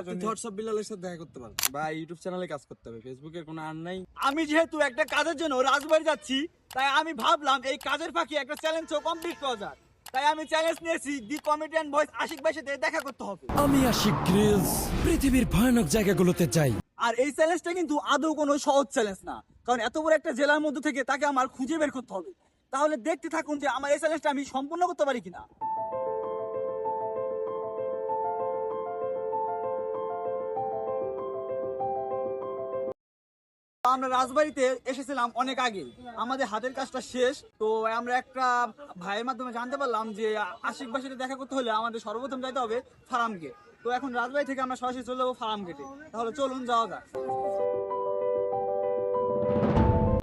আপনি thoughts of বিলালের সাথে দেখা করতে পারেন বা ইউটিউব চ্যানেলে কাজ করতে হবে, ফেসবুকের কোনো আর নাই। আমি যেহেতু একটা কাজের জন্য রাজবাড়ি যাচ্ছি, তাই আমি ভাবলাম এই কাজের ফাঁকে একটা চ্যালেঞ্জও কমপ্লিট করা যাক। তাই আমি চ্যালেঞ্জ নিয়েছি দি কমেডিয়ান ভয়েস আশিক ভাইয়ের সাথে দেখা করতে হবে। আমি আশিক গ্রিলস পৃথিবীর ভয়ানক জায়গাগুলোতে যাই। আর এই চ্যালেঞ্জটা কিন্তু আদৌ কোনো সহজ চ্যালেঞ্জ না, কারণ এত বড় একটা জেলার মধ্যে থেকে তাকে আমার খুঁজে বের করতে হবে। তাহলে দেখতে থাকুন যে আমার এই চ্যালেঞ্জটা আমি সম্পূর্ণ করতে পারি কিনা। আমরা রাজবাড়িতে এসেছিলাম অনেক আগে, আমাদের হাতের কাজটা শেষ। তো আমরা একটা ভাইয়ের মাধ্যমে জানতে পারলাম যে আশিক ভাইয়ের সাথে দেখা করতে হলে আমাদের সর্বপ্রথম যাইতে হবে ফার্ম গেট। তো এখন রাজবাড়ি থেকে আমরা সরাসরি চলে যাবো ফার্ম গেটে। তাহলে চলুন যাওয়া যাক।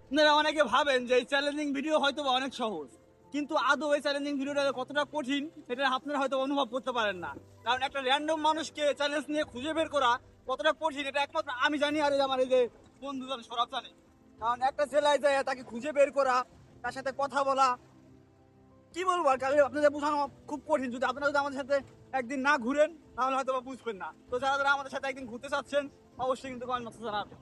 আপনারা অনেকে ভাবেন যে এই চ্যালেঞ্জিং ভিডিও হয়তো বা অনেক সহজ, কিন্তু আদৌ এই চ্যালেঞ্জিং ভিডিওটা কতটা কঠিন এটা আপনারা হয়তো অনুভব করতে পারেন না। কারণ একটা র্যান্ডম মানুষকে চ্যালেঞ্জ নিয়ে খুঁজে বের করা কতটা কঠিন এটা একমাত্র আমি জানি, আর আমার এই যে বন্ধুজন সরব জানে। কারণ একটা জেলায় যায় তাকে খুঁজে বের করা, তার সাথে কথা বলা, কি বলবো আর কারণ আপনাদের বোঝানো খুব কঠিন। যদি আপনারা যদি আমাদের সাথে একদিন না ঘুরেন তাহলে হয়তো বা বুঝবেন না। তো যারা যারা আমাদের সাথে একদিন ঘুরতে চাচ্ছেন অবশ্যই কিন্তু কমেন্ট বক্সে জানাবেন।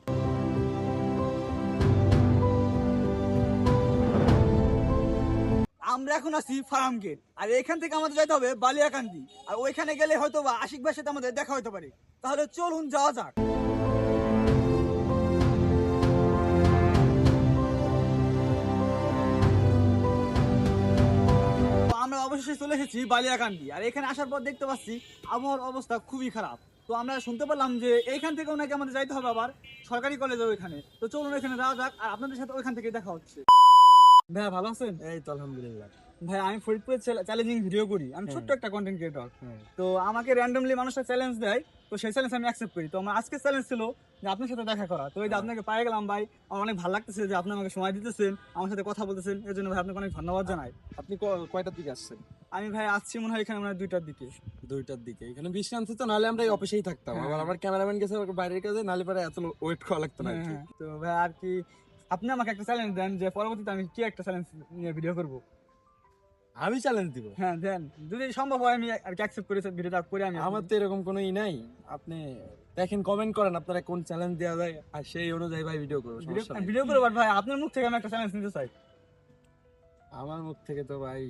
আমরা এখন আছি ফার্ম গেট, আর এখান থেকে আমাদের যেতে হবে বালিয়াকান্দি। আর ওইখানে গেলে হয়তো বা আশিক ভাইয়ের সাথে আমাদের দেখা হতে পারে। তাহলে চলুন যাওয়া যাক। আমরা অবশেষে চলে এসেছি বালিয়াকান্দি, আর এখানে আসার পর দেখতে পাচ্ছি আবহাওয়ার অবস্থা খুবই খারাপ। তো আমরা শুনতে পেলাম যে এইখান থেকে ওনাকে আমাদের যাইতে হবে আবার সরকারি কলেজে ওইখানে। তো চলুন ওইখানে যাওয়া যাক, আর আপনাদের সাথে ওইখান থেকে দেখা হচ্ছে। ভাইয়া ভালো আছেন? এই তো আলহামদুলিল্লাহ। ভাই আমি ফরিদপুরে চ্যালেঞ্জিং ভিডিও করি, আমি ছোট্ট একটা কন্টেন্ট ক্রিয়েটর। তো আমাকে র্যান্ডমলি মানুষটা চ্যালেঞ্জ দেয়, তো সেই চ্যালেঞ্জ আমি অ্যাকসেপ্ট করি। তো আমার আজকে চ্যালেঞ্জ ছিল যে আপনার সাথে দেখা করা। তো এই যে আপনাকে পায়ে গেলাম ভাই, আমার অনেক ভালো লাগতেছে যে আপনি আমাকে সময় দিতেছেন, আমার সাথে কথা বলতেছেন, এর জন্য ভাই আপনাকে অনেক ধন্যবাদ জানাই। আপনি কয়টার দিকে আসছেন? আমি ভাই আসছি মনে হয় এখানে মানে 2টার দিকে। 2টার দিকে। এখানে বিশ্রাম তো, নাহলে আমরা এই অফিসেই থাকতাম। আবার আমার ক্যামেরাম্যান গেছে বাইরের কাজে, নাহলে পরে এত ওয়েট করা লাগতো না। তো ভাই আর কি আপনি আমাকে একটা চ্যালেঞ্জ দেন যে পরবর্তীতে আমি কি একটা চ্যালেঞ্জ নিয়ে ভিডিও করব। আমি চ্যালেঞ্জ দিব? হ্যাঁ দেন, যদি সম্ভব হয় আমি আর কি অ্যাকসেপ্ট করে ভিডিওটা করে আমি। আমার তো এরকম কোনো নাই। আপনি দেখেন, কমেন্ট করেন আপনারা কোন চ্যালেঞ্জ দেওয়া যায়, আর সেই অনুযায়ী ভাই ভিডিও করবো। ভিডিও করবো, ভাই আপনার মুখ থেকে আমি একটা চ্যালেঞ্জ নিতে চাই। আমার মুখ থেকে তো ভাই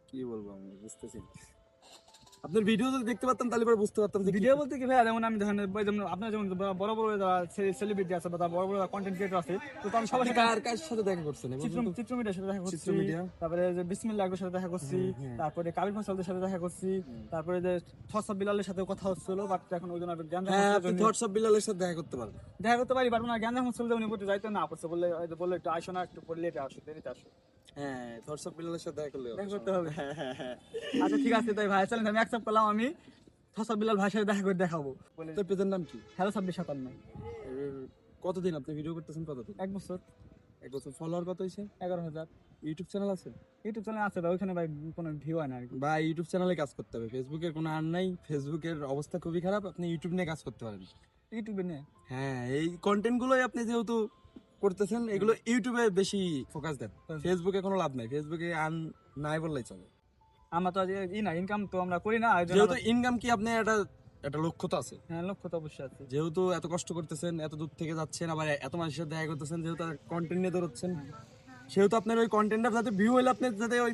কি বলবো, আমি বুঝতেছি। আপনার ভিডিও যদি দেখতে পারতাম তাহলে পরে বুঝতে পারতাম যে ভিডিও বলতে কি ভাই, যেমন আমি ধরেন যেমন আপনার যেমন বড় বড় সেলিব্রিটি আছে বা বড় বড় কন্টেন্ট ক্রিয়েটর আছে, তো আমি সবার সাথে কার সাথে দেখা করছেন? চিত্র মিডিয়ার সাথে দেখা করছি, চিত্রমিডিয়া। তারপরে যে বিসমিল্লাহ আকবরের সাথে দেখা করছি, তারপরে কাবিল ফসলদের সাথে দেখা করছি, তারপরে যে থটস অফ বিলালের সাথে কথা হচ্ছিল, বাট এখন ওই জন্য জ্ঞান আপনি থটস অফ বিলালের সাথে দেখা করতে পারেন। দেখা করতে পারি, বাট না জ্ঞান হচ্ছিল যে উনি বলতে যাইতে না করছে, বললে বললে একটু আসো না, একটু পড়লে এটা আসো, দেরিতে আসো। হ্যাঁ, থটস অফ বিলালের সাথে দেখা করলে দেখা করতে হবে। আচ্ছা ঠিক আছে, তাই ভাই চ্যালেঞ্জ আমি অ্যাকসেপ্ট করলাম। আমি থটস অফ বিলাল ভাইয়ের সাথে দেখা করে দেখাবো। তোর পেজের নাম কি? হ্যালো 2657। কতদিন আপনি ভিডিও করতেছেন? কতদিন? 1 বছর। 1 বছর। ফলোয়ার কত হয়েছে? 11,000। ইউটিউব চ্যানেল আছে? ইউটিউব চ্যানেল আছে ভাই, ওইখানে ভাই কোনো ভিউ হয় না আর কি। বা ইউটিউব চ্যানেলে কাজ করতে হবে, ফেসবুকের কোনো আর নাই। ফেসবুকের অবস্থা খুবই খারাপ, আপনি ইউটিউব নিয়ে কাজ করতে পারেন। ইউটিউবে নিয়ে হ্যাঁ, এই কন্টেন্ট গুলোই আপনি যেহেতু করতেছেন, এগুলো ইউটিউবে বেশি ফোকাস দেন। ফেসবুকে কোনো লাভ নাই, ফেসবুকে আর্ন নাই বললেই চলে। আমরা তো আজ না ইনকাম তো আমরা করি না, যেহেতু ইনকাম কি আপনি একটা লক্ষ্য তো আছে। হ্যাঁ, লক্ষ্য তো অবশ্যই আছে। যেহেতু এত কষ্ট করতেছেন, এত দূর থেকে যাচ্ছেন, আবার এত মানুষের সাথে দেখা করতেছেন, যেহেতু কন্টেন্ট নিয়ে দৌড়চ্ছেন, সেহেতু আপনার ওই কন্টেন্টটা যাতে ভিউ হলে আপনার যাতে ওই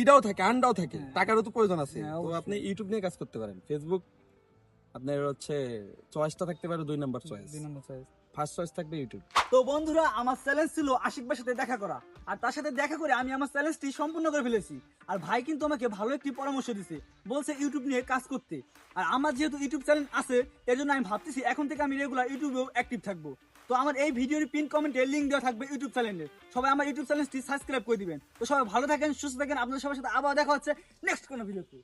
ইটাও থাকে, আর্নটাও থাকে, টাকারও তো প্রয়োজন আছে। তো আপনি ইউটিউব নিয়ে কাজ করতে পারেন। ফেসবুক আপনার চয়েসটা থাকতে পারে 2 নাম্বার চয়েস। 2 নম্বর চয়েস। ফার্স্ট চয়েস থাকবে ইউটিউব। তো বন্ধুরা, আমার চ্যালেঞ্জ ছিল আশিক ভাইয়ের সাথে দেখা করা, আর তার সাথে দেখা করে আমি আমার চ্যালেঞ্জটি সম্পূর্ণ করে ফেলেছি। আর ভাই কিন্তু আমাকে ভালো একটি পরামর্শ দিয়েছে, বলছে ইউটিউব নিয়ে কাজ করতে। আর আমার যেহেতু ইউটিউব চ্যানেল আছে, এর জন্য আমি ভাবতেছি এখন থেকে আমি রেগুলার ইউটিউবেও অ্যাক্টিভ থাকবো। তো আমার এই ভিডিওর পিন কমেন্টে লিংক দেওয়া থাকবে ইউটিউব চ্যানেলের। সবাই আমার ইউটিউব চ্যানেলটি সাবস্ক্রাইব করে দিবেন। তো সবাই ভালো থাকেন, সুস্থ থাকেন। আপনাদের সবার সাথে আবার দেখা হচ্ছে নেক্সট কোনো ভিডিওতে।